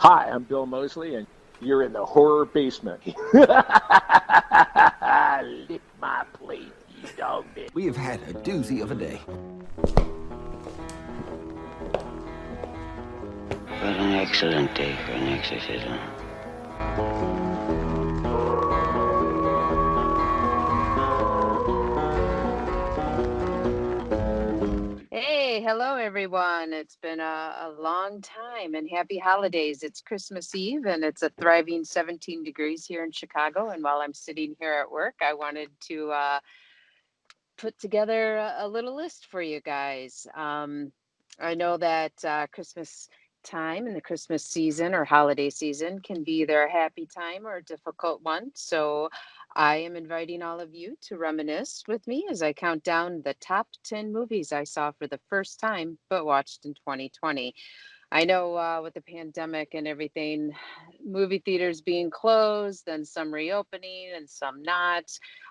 Hi, I'm Bill Mosley, and you're in the horror basement. Lick my plate, you dog bitch. We have had a doozy of a day. What an excellent day for an exorcism. Hey, hello everyone. It's been a long time and happy holidays. It's Christmas Eve and it's a thriving 17 degrees here in Chicago. And while I'm sitting here at work, I wanted to put together a little list for you guys. I know that Christmas time and the Christmas season or holiday season can be either a happy time or a difficult one. So I am inviting all of you to reminisce with me as I count down the top 10 movies I saw for the first time but watched in 2020. I know with the pandemic and everything, movie theaters being closed and some reopening and some not.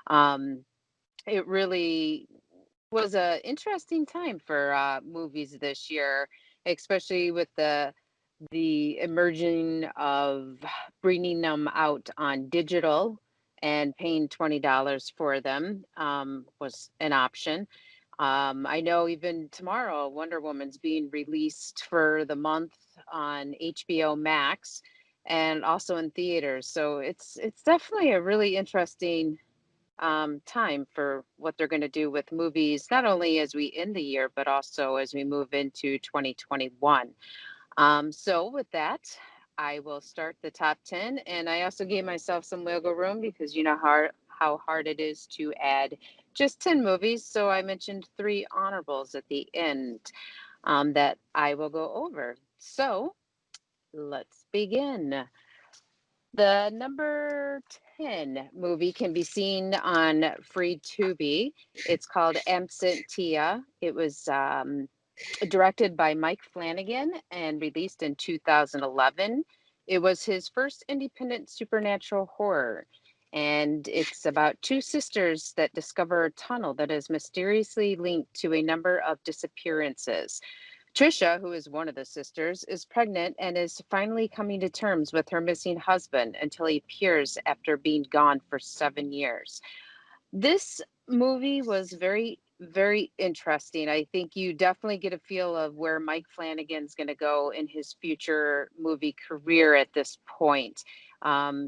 Um, it really was a interesting time for movies this year, especially with the emerging of bringing them out on digital and paying $20 for them was an option. I know even tomorrow, Wonder Woman's being released for the month on HBO Max and also in theaters. So it's definitely a really interesting time for what they're going to do with movies, not only as we end the year, but also as we move into 2021. So, with that, I will start the top 10. And I also gave myself some wiggle room because you know how hard it is to add just 10 movies. So, I mentioned three honorables at the end that I will go over. So, let's begin. The number 10 movie can be seen on Free Tubi. It's called Absentee. It was directed by Mike Flanagan and released in 2011. It was his first independent supernatural horror. And it's about two sisters that discover a tunnel that is mysteriously linked to a number of disappearances. Trisha, who is one of the sisters, is pregnant and is finally coming to terms with her missing husband until he appears after being gone for 7 years. This movie was very, very interesting. I think you definitely get a feel of where Mike Flanagan's going to go in his future movie career at this point.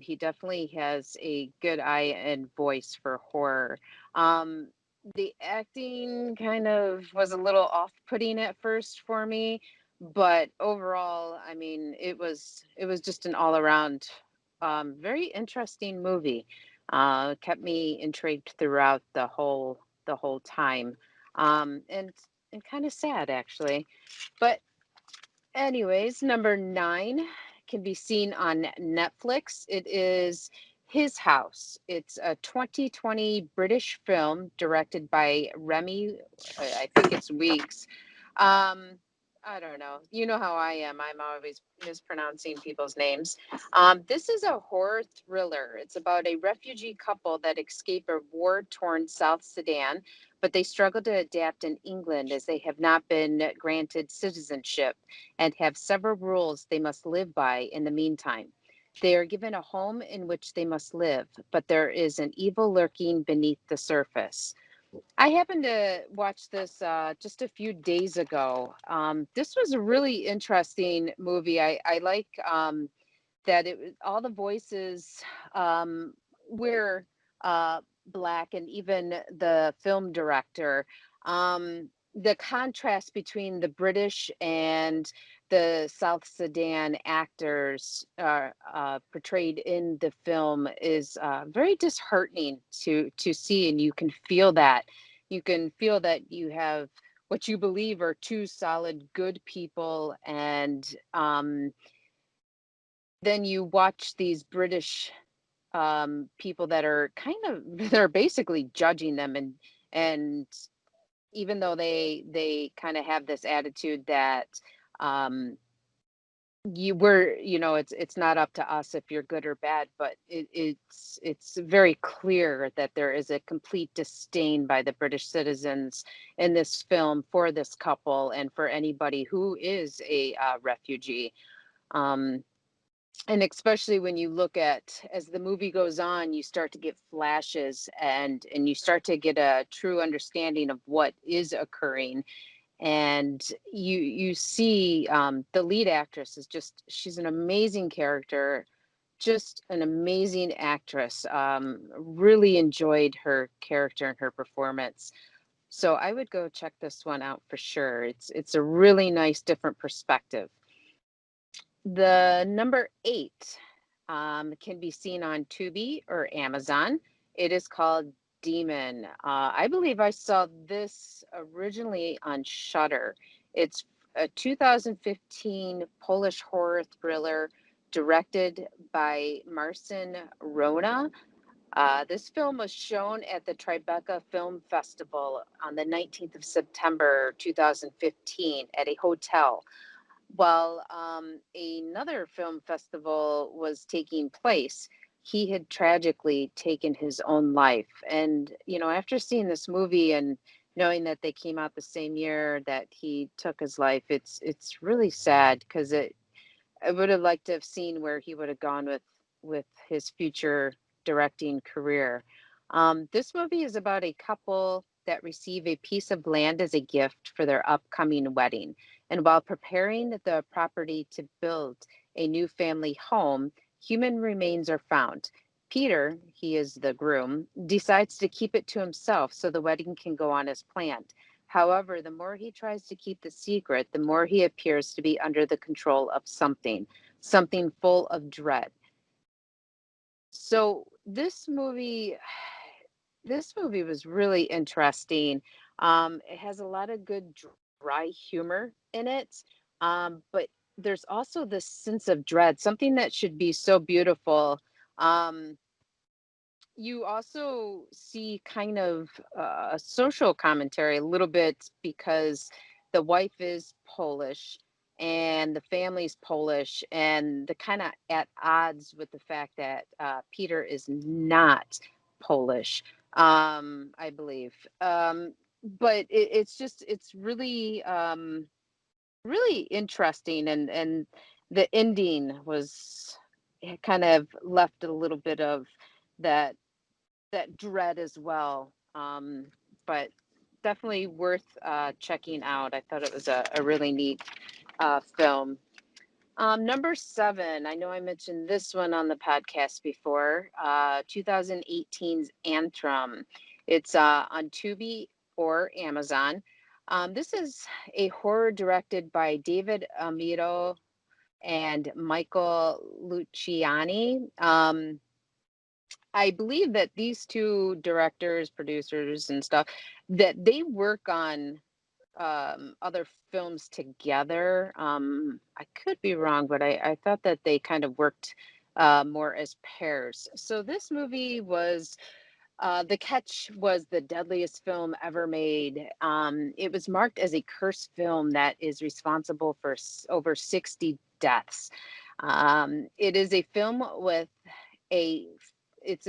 He definitely has a good eye and voice for horror. Um, the acting kind of was a little off-putting at first for me, but overall, I mean, it was just an all-around very interesting movie. Kept me intrigued throughout the whole time, and kind of sad actually. But anyways, number 9 can be seen on Netflix. It is His House. It's a 2020 British film directed by Remy. I think it's Weeks. Um, I don't know. You know how I am. I'm always mispronouncing people's names. This is a horror thriller. It's about a refugee couple that escape a war-torn South Sudan, but they struggle to adapt in England as they have not been granted citizenship and have several rules they must live by in the meantime. They are given a home in which they must live, but there is an evil lurking beneath the surface. I happened to watch this just a few days ago. This was a really interesting movie. I like that all the voices were black, and even the film director. The contrast between the British and the South Sudan actors portrayed in the film is very disheartening to see, and you can feel that. You can feel that you have what you believe are two solid, good people, and then you watch these British people that are kind of they're basically judging them, and even though they kind of have this attitude that um it's not up to us if you're good or bad, but it's very clear that there is a complete disdain by the British citizens in this film for this couple and for anybody who is a refugee. um And especially when you look at, as the movie goes on, you start to get flashes, and you start to get a true understanding of what is occurring. And you see, the lead actress is just, she's an amazing character, just an amazing actress. Really enjoyed her character and her performance. So I would go check this one out for sure. It's a really nice different perspective. The number 8 can be seen on Tubi or Amazon. It is called Demon. I believe I saw this originally on Shudder. It's a 2015 Polish horror thriller directed by Marcin Rona. This film was shown at the Tribeca Film Festival on the 19th of September 2015 at a hotel, while another film festival was taking place. He had tragically taken his own life. And, after seeing this movie and knowing that they came out the same year that he took his life, it's really sad, because I would have liked to have seen where he would have gone with his future directing career. This movie is about a couple that receive a piece of land as a gift for their upcoming wedding. And while preparing the property to build a new family home, human remains are found. Peter, he is the groom, decides to keep it to himself so the wedding can go on as planned. However, the more he tries to keep the secret, the more he appears to be under the control of something full of dread. So this movie was really interesting. It has a lot of good dry humor in it, but there's also this sense of dread, something that should be so beautiful. Um, you also see kind of a social commentary a little bit, because the wife is Polish and the family's Polish, and the kind of at odds with the fact that Peter is not Polish, I believe. But it's really, really interesting, and the ending was, it kind of left a little bit of that dread as well. But definitely worth checking out. I thought it was a really neat film. Number 7, I know I mentioned this one on the podcast before. 2018's Antrim. It's on Tubi or Amazon. This is a horror directed by David Amito and Michael Luciani. I believe that these two directors, producers, and stuff, that they work on other films together. I could be wrong, but I thought that they kind of worked more as pairs. So this movie was, The Catch was the deadliest film ever made. It was marked as a cursed film that is responsible for over 60 deaths. It is a film with a it's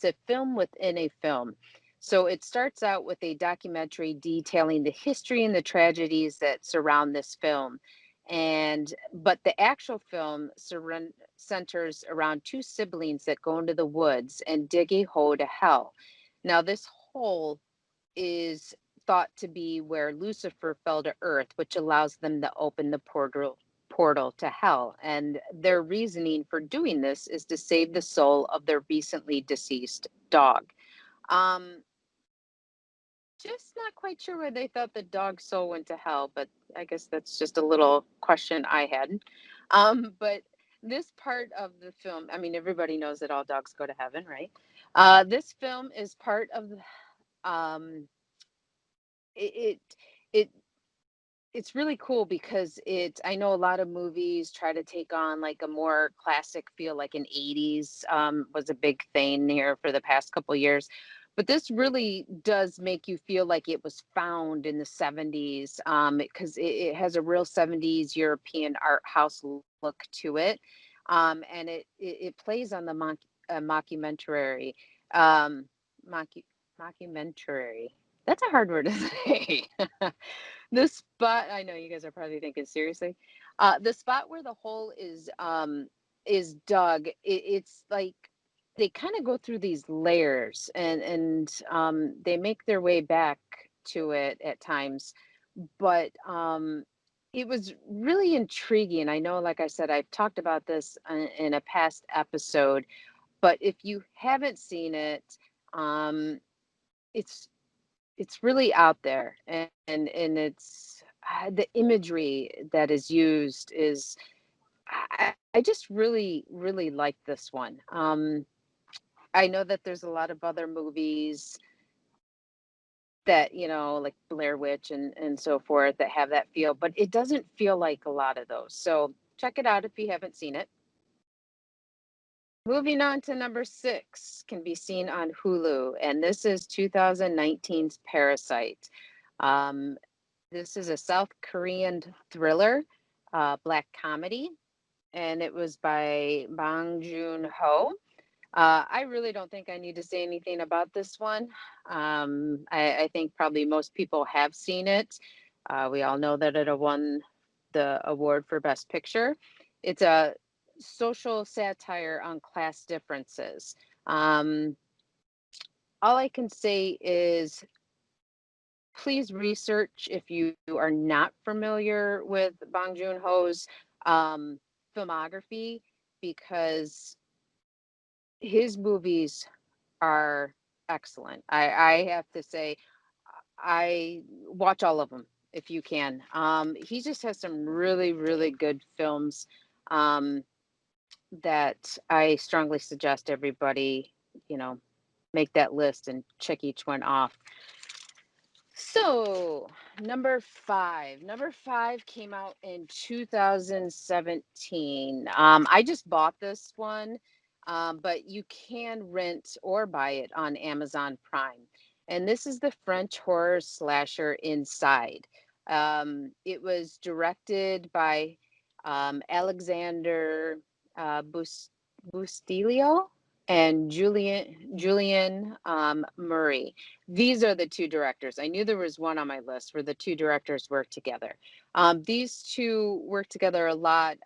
a film within a film. So it starts out with a documentary detailing the history and the tragedies that surround this film. And but the actual film centers around two siblings that go into the woods and dig a hole to hell. Now this hole is thought to be where Lucifer fell to earth, which allows them to open the portal to hell. And their reasoning for doing this is to save the soul of their recently deceased dog. Um, just not quite sure where they thought the dog's soul went to hell, but I guess that's just a little question I had. But this part of the film, I mean, everybody knows that all dogs go to heaven, right? This film is part of um, it, it it's really cool because I know a lot of movies try to take on like a more classic feel, like an 80s was a big thing here for the past couple years. But this really does make you feel like it was found in the 70s, because it has a real 70s European art house look to it. And it plays on the mockumentary. Um, mocku- Mockumentary. That's a hard word to say. The spot, I know you guys are probably thinking seriously. The spot where the hole is is Doug, it's like they kind of go through these layers, and they make their way back to it at times. But it was really intriguing. I know, like I said, I've talked about this in a past episode, but if you haven't seen it, um, it's it's really out there, and it's the imagery that is used is I just really like this one. I know that there's a lot of other movies that, like Blair Witch and so forth that have that feel, but it doesn't feel like a lot of those. So check it out if you haven't seen it. Moving on to number 6, can be seen on Hulu, and this is 2019's Parasite. Um, this is a South Korean thriller, black comedy, and it was by Bong Joon-ho. I really don't think I need to say anything about this one. I think probably most people have seen it. We all know that it won the award for Best Picture. It's a social satire on class differences. Um, all I can say is please research if you are not familiar with Bong Joon-ho's um, filmography, because his movies are excellent. I have to say, I watch all of them if you can. He just has some really good films um, that I strongly suggest everybody, you know, make that list and check each one off. So, number 5. Number 5 came out in 2017. I just bought this one, but you can rent or buy it on Amazon Prime. And this is the French horror slasher Inside. It was directed by Alexander Bustilio and Julian Murray. These are the two directors. I knew there was one on my list where the two directors worked together. These two worked together a lot.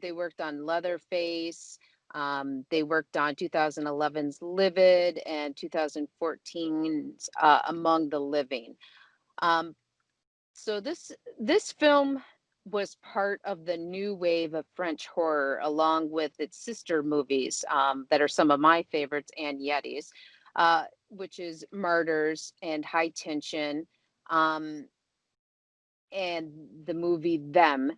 They worked on Leatherface. They worked on 2011's Livid and 2014's Among the Living. Um, so this film was part of the new wave of French horror, along with its sister movies that are some of my favorites and Yetis, which is Martyrs and High Tension, um, and the movie Them.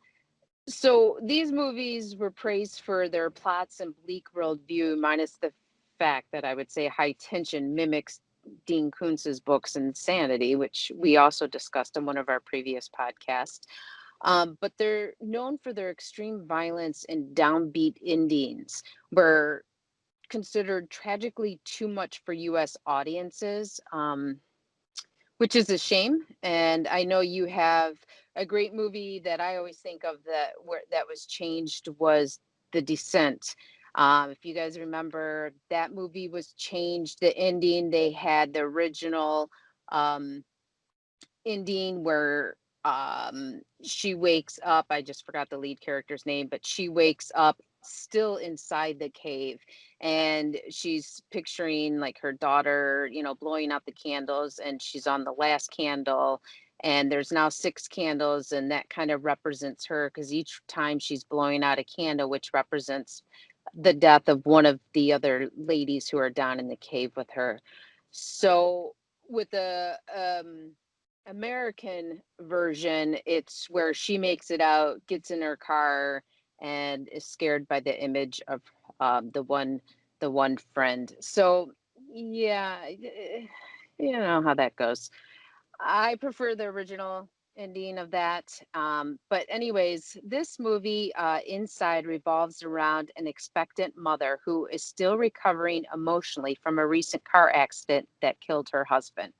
So these movies were praised for their plots and bleak worldview, minus the fact that I would say High Tension mimics Dean Koontz's books Insanity, which we also discussed in one of our previous podcasts. But they're known for their extreme violence and downbeat endings, were considered tragically too much for US audiences, which is a shame. And I know you have a great movie that I always think of that was changed was The Descent. If you guys remember, that movie was changed. The ending, they had the original um, ending where she wakes up. I just forgot the lead character's name, but she wakes up still inside the cave, and she's picturing like her daughter, blowing out the candles, and she's on the last candle, and there's now 6 candles, and that kind of represents her because each time she's blowing out a candle, which represents the death of one of the other ladies who are down in the cave with her. So with the American version, it's where she makes it out, gets in her car, and is scared by the image of the one friend. So yeah, you know how that goes. I prefer the original ending of that. But anyways, this movie Inside revolves around an expectant mother who is still recovering emotionally from a recent car accident that killed her husband.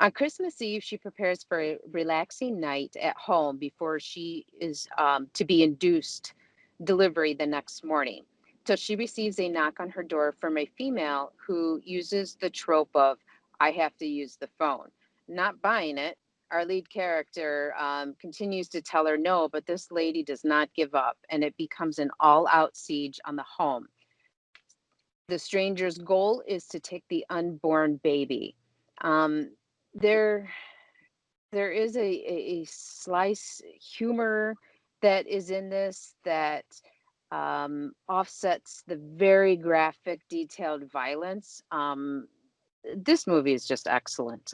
On Christmas Eve, she prepares for a relaxing night at home before she is to be induced delivery the next morning. So she receives a knock on her door from a female who uses the trope of, I have to use the phone. Not buying it, our lead character continues to tell her no, but this lady does not give up, and it becomes an all-out siege on the home. The stranger's goal is to take the unborn baby. Um, there, there is a slice humor that is in this that offsets the very graphic, detailed violence. This movie is just excellent.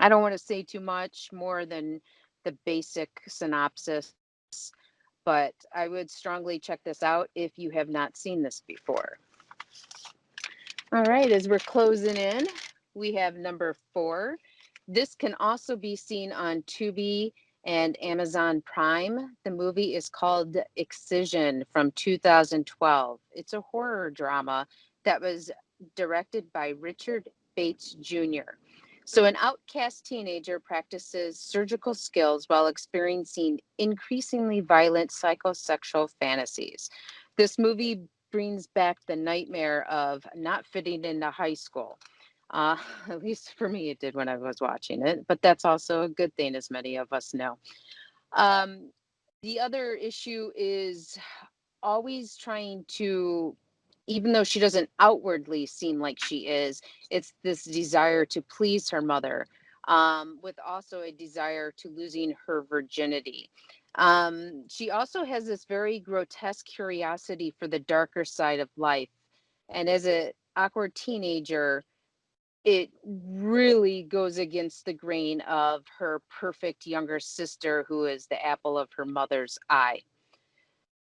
I don't want to say too much more than the basic synopsis, but I would strongly check this out if you have not seen this before. All right, as we're closing in, we have number 4. This can also be seen on Tubi and Amazon Prime. The movie is called Excision from 2012. It's a horror drama that was directed by Richard Bates Jr. So, an outcast teenager practices surgical skills while experiencing increasingly violent psychosexual fantasies. This movie brings back the nightmare of not fitting into high school. Uh, at least for me, it did when I was watching it, but that's also a good thing, as many of us know. Um, the other issue is always trying to, even though she doesn't outwardly seem like she is, it's this desire to please her mother, with also a desire to losing her virginity. She also has this very grotesque curiosity for the darker side of life. And as an awkward teenager, it really goes against the grain of her perfect younger sister, who is the apple of her mother's eye.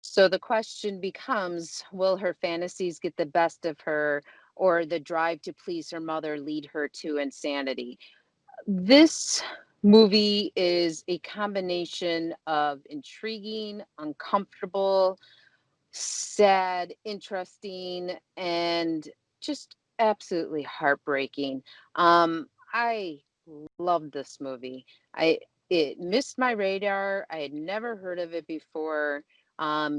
So the question becomes, will her fantasies get the best of her, or the drive to please her mother lead her to insanity? This movie is a combination of intriguing, uncomfortable, sad, interesting, and just absolutely heartbreaking. I love this movie. I It missed my radar. I had never heard of it before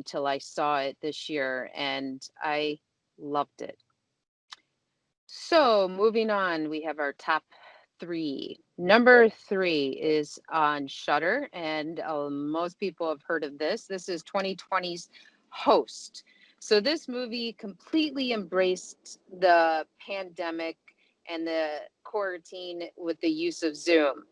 till I saw it this year, and I loved it. So moving on, we have our top 3. Number 3 is on Shutter, and most people have heard of this. This is 2020's Host. So this movie completely embraced the pandemic and the quarantine with the use of Zoom.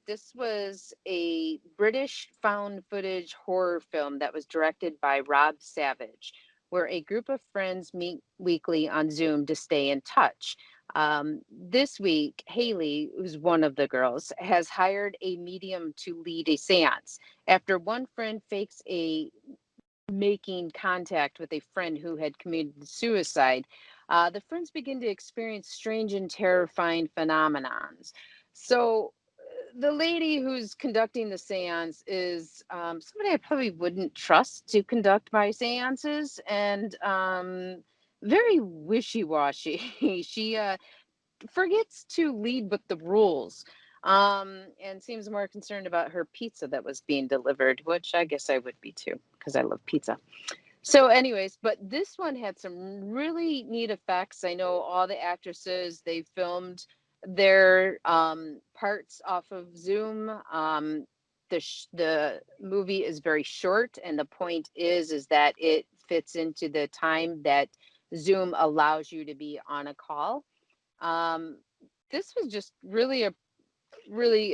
This was a British found footage horror film that was directed by Rob Savage, where a group of friends meet weekly on Zoom to stay in touch. This week, Haley, who's one of the girls, has hired a medium to lead a seance. After one friend fakes a making contact with a friend who had committed suicide, the friends begin to experience strange and terrifying phenomenons. So, the lady who's conducting the seance is somebody I probably wouldn't trust to conduct my seances, and very wishy-washy. She forgets to lead with the rules, and seems more concerned about her pizza that was being delivered, which I guess I would be too, because I love pizza. So, anyways, but this one had some really neat effects. I know all the actresses, they filmed their parts off of Zoom. The movie is very short, and the point is that it fits into the time that Zoom allows you to be on a call. Um, this was just really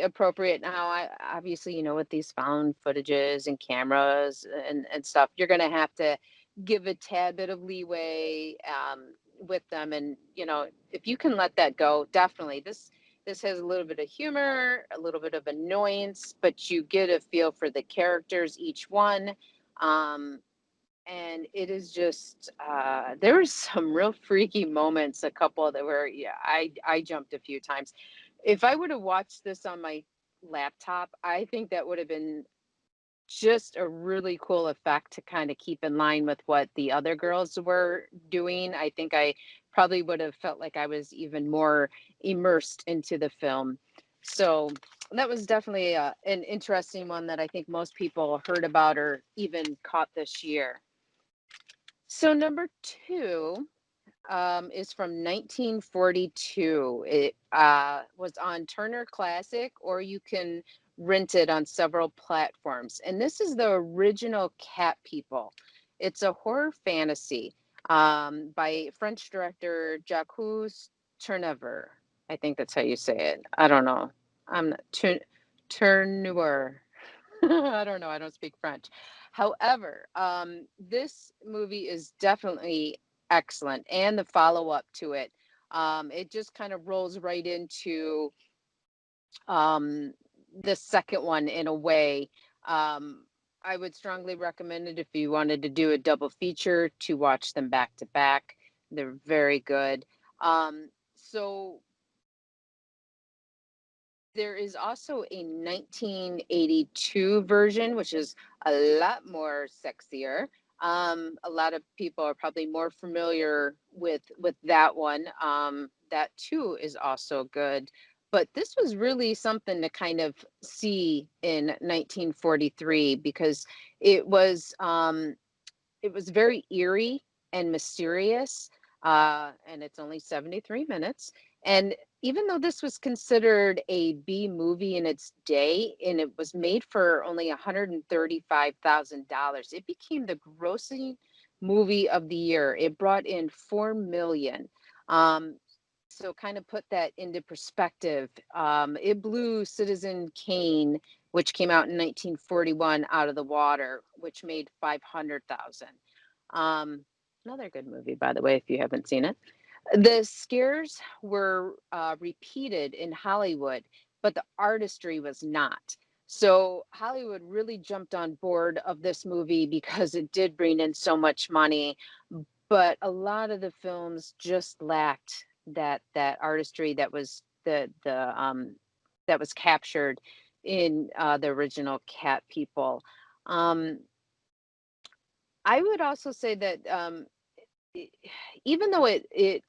appropriate. Now, I obviously, with these found footages and cameras and stuff, you're going to have to give a tad bit of leeway with them. And if you can let that go, definitely. This has a little bit of humor, a little bit of annoyance, but you get a feel for the characters, each one. Um, and it is just there were some real freaky moments, a couple that were, yeah, I jumped a few times. If I would have watched this on my laptop, I think that would have been just a really cool effect to kind of keep in line with what the other girls were doing. I think I probably would have felt like I was even more immersed into the film. So that was definitely an interesting one that I think most people heard about or even caught this year. So number 2, is from 1942. It was on Turner Classic, or you can rent it on several platforms. And this is the original Cat People. It's a horror fantasy by French director Jacques Tourneur. I think that's how you say it. I don't know. I'm not Tourneur. I don't know. I don't speak French. However, this movie is definitely excellent, and the follow up to it. It just kind of rolls right into um, the second one in a way. Um, I would strongly recommend it if you wanted to do a double feature to watch them back to back. They're very good. So there is also a 1982 version, which is a lot more sexier. A lot of people are probably more familiar with that one. That too is also good. But this was really something to kind of see in 1943 because it was um, it was very eerie and mysterious, and it's only 73 minutes. And even though this was considered a B movie in its day, and it was made for only $135,000, it became the grossing movie of the year. It brought in 4 million. Um, so kind of put that into perspective. It blew Citizen Kane, which came out in 1941, out of the water, which made 500,000. Um, Another good movie, by the way, if you haven't seen it. The scares were repeated in Hollywood, but the artistry was not. So Hollywood really jumped on board of this movie because it did bring in so much money, but a lot of the films just lacked that artistry that was the that was captured in the original Cat People. Um, I would also say that e- even though it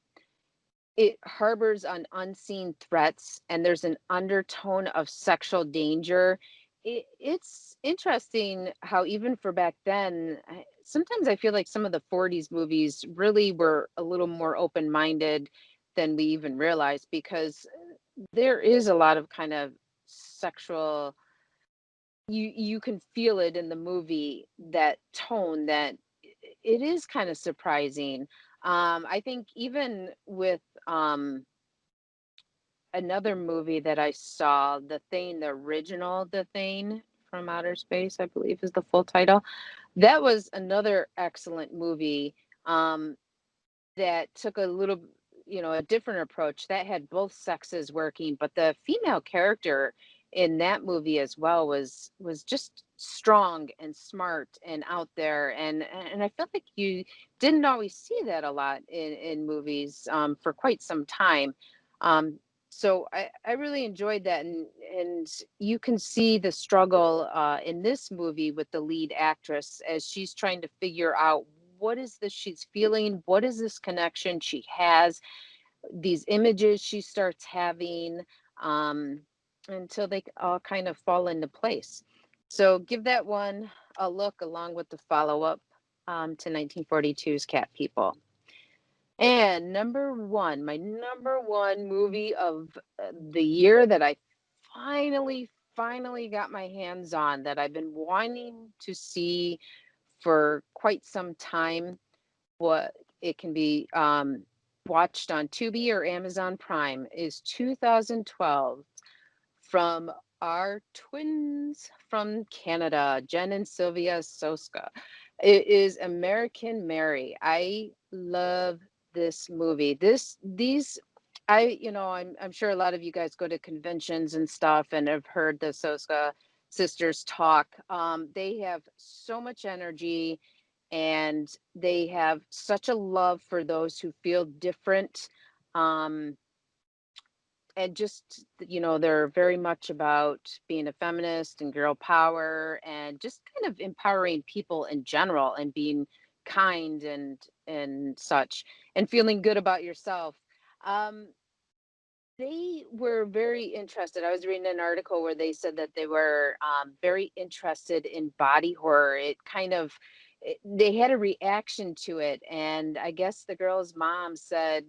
harbors on unseen threats and there's an undertone of sexual danger, it's interesting how even for back then, sometimes I feel like some of the 40s movies really were a little more open-minded than we even realized because there is a lot of kind of sexual, you can feel it in the movie, that tone that it is kind of surprising. I think even with another movie that I saw, The Thing, the original The Thing from Outer Space, I believe is the full title. That was another excellent movie. Um, that took a little, a different approach that had both sexes working, but the female character in that movie as well was just strong and smart and out there, and I felt like you didn't always see that a lot in movies for quite some time. So I really enjoyed that, and you can see the struggle in this movie with the lead actress as she's trying to figure out what is this she's feeling, what is this connection she has, these images she starts having, um, until they all kind of fall into place. So give that one a look along with the follow-up to 1942's Cat People. And number one, my number one movie of the year that I finally got my hands on, that I've been wanting to see for quite some time. What it can be watched on Tubi or Amazon Prime, is 2012 from our twins from Canada, Jen and Sylvia Soska. It is American Mary. I love this movie. I'm sure a lot of you guys go to conventions and stuff and have heard the Soska sisters talk. They have so much energy and they have such a love for those who feel different. Um, and just, they're very much about being a feminist and girl power and just kind of empowering people in general and being kind and such, and feeling good about yourself. Um, they were very interested. I was reading an article where they said that they were very interested in body horror. It kind of they had a reaction to it, and I guess the girl's mom said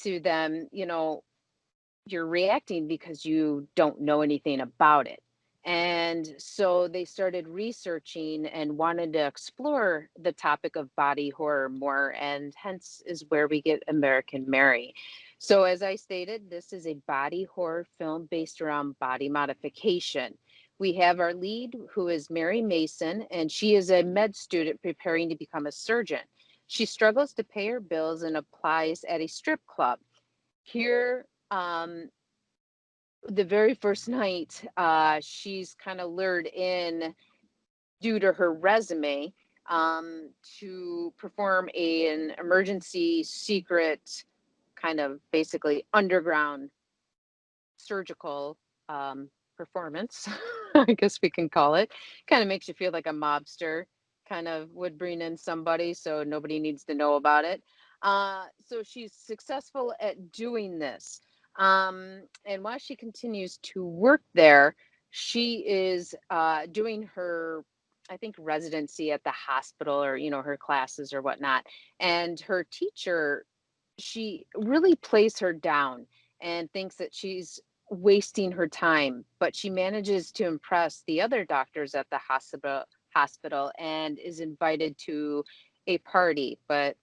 to them, you're reacting because you don't know anything about it. And so they started researching and wanted to explore the topic of body horror more, and hence is where we get American Mary. So, as I stated, this is a body horror film based around body modification. We have our lead, who is Mary Mason, and she is a med student preparing to become a surgeon. She struggles to pay her bills and applies at a strip club. Here, the very first night, she's kind of lured in due to her resume, to perform an emergency secret kind of basically underground surgical performance, I guess we can call it. Kind of makes you feel like a mobster kind of would bring in somebody so nobody needs to know about it. So she's successful at doing this. And while she continues to work there, she is doing her, I think, residency at the hospital, or, her classes or whatnot. And her teacher, she really plays her down and thinks that she's wasting her time, but she manages to impress the other doctors at the hospital and is invited to a party. But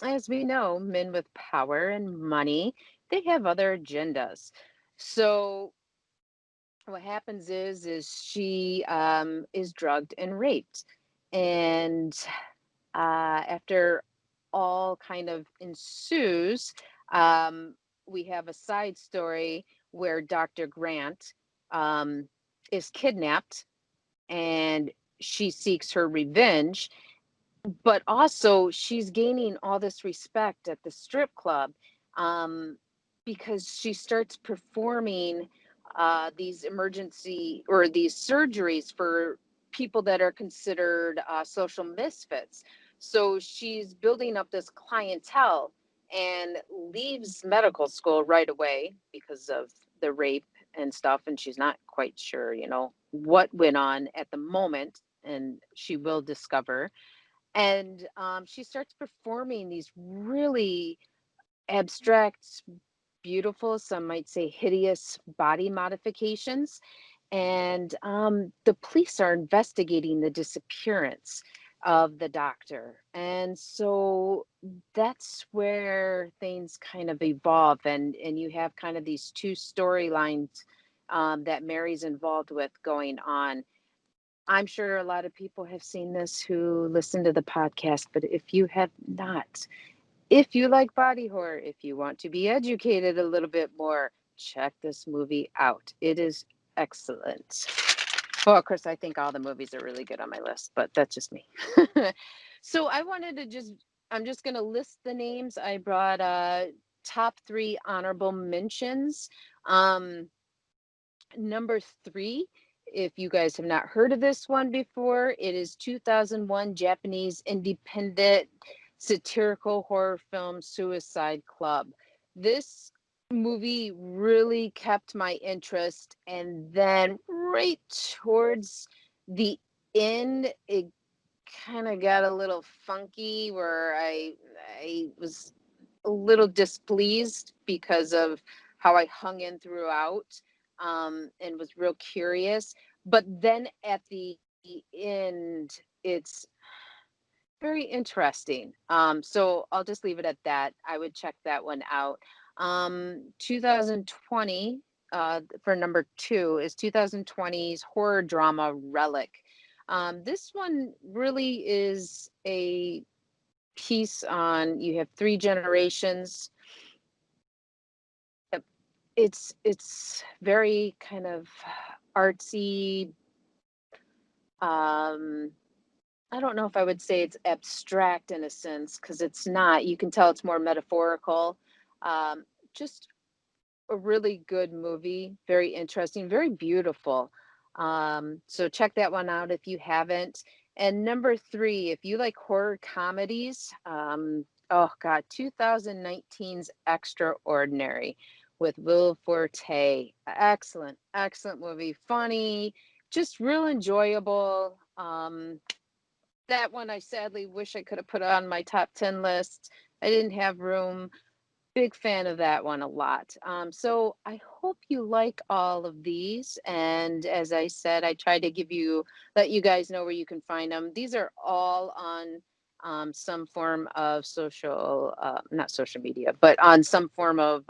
as we know, men with power and money, they have other agendas. So what happens is she is drugged and raped. And after all kind of ensues, um, we have a side story where Dr. Grant um, is kidnapped, and she seeks her revenge, but also she's gaining all this respect at the strip club, um, because she starts performing these emergency or these surgeries for people that are considered social misfits. So she's building up this clientele and leaves medical school right away because of the rape and stuff. And she's not quite sure, what went on at the moment. And she will discover, and she starts performing these really abstract, beautiful, some might say hideous body modifications. And the police are investigating the disappearance of the doctor. And so that's where things kind of evolve. And you have kind of these two storylines that Mary's involved with going on. I'm sure a lot of people have seen this who listen to the podcast, but if you have not, if you like body horror, if you want to be educated a little bit more, check this movie out. It is excellent. Well, of course, I think all the movies are really good on my list, but that's just me. So I wanted to I'm just going to list the names. I brought top 3 honorable mentions. Um, Number 3, if you guys have not heard of this one before, it is 2001 Japanese independent satirical horror film Suicide Club. This movie really kept my interest, and then right towards the end, it kind of got a little funky where I was a little displeased because of how I hung in throughout, and was real curious. But then at the end, it's very interesting. So I'll just leave it at that. I would check that one out. 2020, for number 2, is 2020's horror drama Relic. This one really is a piece on, you have 3 generations. It's very kind of artsy. um I don't know if I would say it's abstract in a sense, because it's not. You can tell it's more metaphorical. Just a really good movie, very interesting, very beautiful. So check that one out if you haven't. And number 3, if you like horror comedies, oh God, 2019's Extraordinary with Will Forte. Excellent, excellent movie. Funny, just real enjoyable. That one I sadly wish I could have put on my top 10 list. I didn't have room. Big fan of that one a lot. So I hope you like all of these. And as I said, I tried to let you guys know where you can find them. These are all on some form of not social media, but on some form of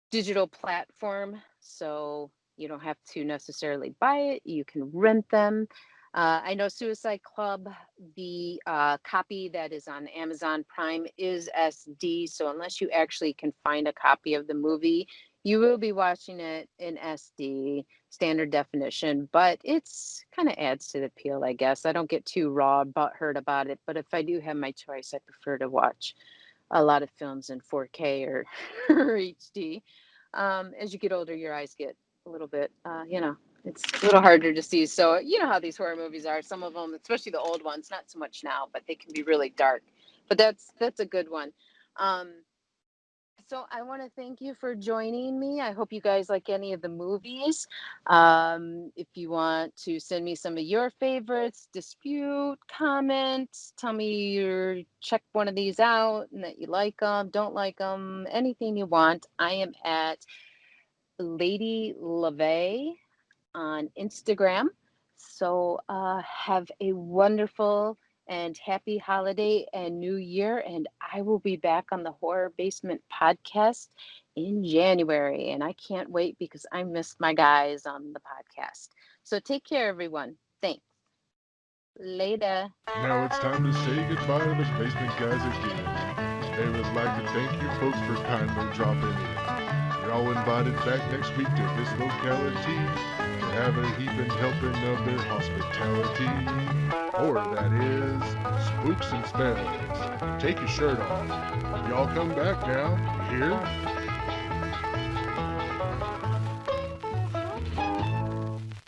digital platform. So you don't have to necessarily buy it, you can rent them. I know Suicide Club, the copy that is on Amazon Prime is SD. So unless you actually can find a copy of the movie, you will be watching it in SD, standard definition, but it's kind of adds to the appeal, I guess. I don't get too raw butthurt about it, but if I do have my choice, I prefer to watch a lot of films in 4K or, or HD. As you get older, your eyes get a little bit, it's a little harder to see. So, you know how these horror movies are. Some of them, especially the old ones, not so much now, but they can be really dark. But that's a good one. Um, so I want to thank you for joining me. I hope you guys like any of the movies. If you want to send me some of your favorites, dispute, comment, tell me you check one of these out and that you like them, don't like them, anything you want. I am at Lady LaVey on Instagram. So have a wonderful and happy holiday and new year. And I will be back on the Horror Basement podcast in January. And I can't wait because I missed my guys on the podcast. So take care, everyone. Thanks. Later. Now it's time to say goodbye to the basement guys again. They would like to thank you folks for kindly dropping in. You're all invited back next week to this locality to have a heaping helping of their hospitality. Or that is, spooks and spells. Take your shirt off. Y'all come back now, you hear?